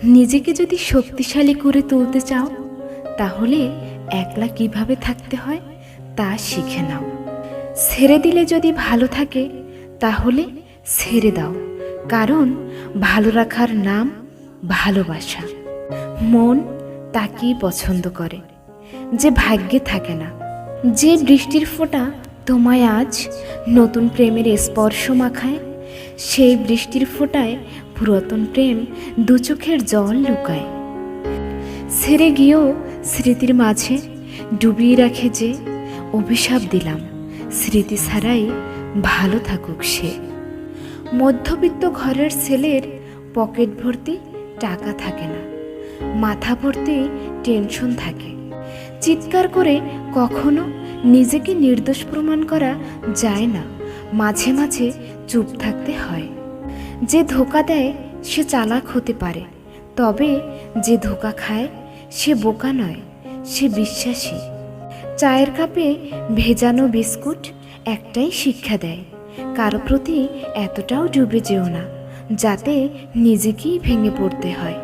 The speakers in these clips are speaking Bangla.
নিজেকে যদি শক্তিশালী করে তুলতে চাও তাহলে একলা কিভাবে থাকতে হয় তা শিখে নাও। ছেড়ে দিলে যদি ভালো থাকে তাহলে ছেড়ে দাও, কারণ ভালো রাখার নাম ভালোবাসা। মন তাকেই পছন্দ করে যে ভাগ্যে থাকে না। যে বৃষ্টির ফোঁটা তোমায় আজ নতুন প্রেমের স্পর্শ মাখায়, সেই বৃষ্টির ফোঁটায় পুরাতন প্রেম দু চোখের জল লুকায়। ছেড়ে গিয়েও স্মৃতির মাঝে ডুবিয়ে রাখে যে, অভিশাপ দিলাম স্মৃতি ছাড়াই ভালো থাকুক সে। মধ্যবিত্ত ঘরের ছেলের পকেট ভর্তি টাকা থাকে না, মাথা ভর্তি টেনশন থাকে। চিৎকার করে কখনো নিজেকে নির্দোষ প্রমাণ করা যায় না, মাঝে মাঝে চুপ থাকতে হয়। যে ধোঁকা দেয় সে চালাক হতে পারে, তবে যে ধোঁকা খায় সে বোকা নয়, সে বিশ্বাসী। চায়ের কাপে ভেজানো বিস্কুট একটাই শিক্ষা দেয়, কারো প্রতি এতটাও ডুবে যেও না যাতে নিজেকেই ভেঙে পড়তে হয়।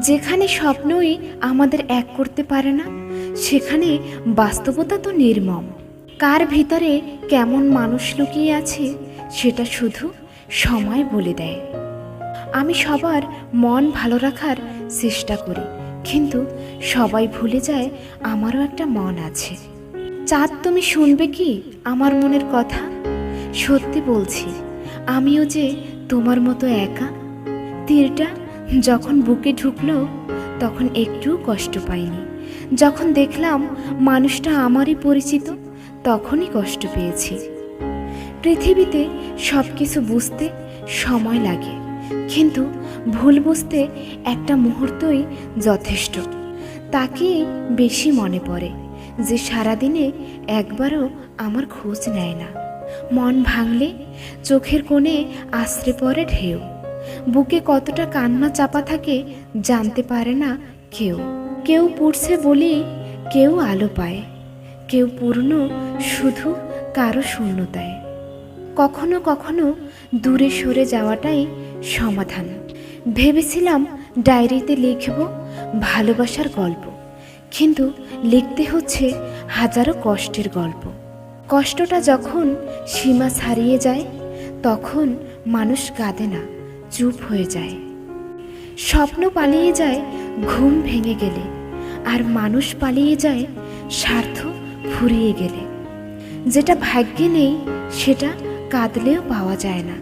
যেখানে স্বপ্নই আমাদের এক করতে পারে না, সেখানে বাস্তবতা তো নির্মম। কার ভিতরে কেমন মানুষ লুকিয়ে আছে সেটা শুধু সময় বলে দেয়। আমি সবার মন ভালো রাখার চেষ্টা করি, কিন্তু সবাই ভুলে যায় আমারও একটা মন আছে। চাঁদ, তুমি শুনবে কি আমার মনের কথা? সত্যি বলছি, আমিও যে তোমার মতো একা। তীরটা যখন বুকে ঢুকলো তখন একটুও কষ্ট পাইনি। যখন দেখলাম মানুষটা আমারই পরিচিত তখনই কষ্ট পেয়েছি। পৃথিবীতে সব কিছু বুঝতে সময় লাগে, কিন্তু ভুল বুঝতে একটা মুহূর্তই যথেষ্ট। তাকেই বেশি মনে পড়ে যে সারাদিনে একবারও আমার খোঁজ নেয় না। মন ভাঙলে চোখের কোণে আশ্রে পড়ে ঢেউ। বুকে কতটা কান্না চাপা থাকে জানতে পারে না কেউ। কেউ পুড়ছে বলি কেউ আলো পায়, কেউ পূর্ণ শুধু কারো শূন্যতায়। কখনো কখনো দূরে সরে যাওয়াটাই সমাধান। ভেবেছিলাম ডায়েরিতে লিখব ভালোবাসার গল্প, কিন্তু লিখতে হচ্ছে হাজারো কষ্টের গল্প। কষ্টটা যখন সীমা ছাড়িয়ে যায় তখন মানুষ কাঁদে না, চুপ হয়ে যায়। স্বপ্ন পালিয়ে যায় ঘুম ভেঙে গেলে, আর মানুষ পালিয়ে যায় স্বার্থ ফুরিয়ে গেলে। যেটা ভাগ্যে নেই সেটা কাঁদলেও পাওয়া যায় না।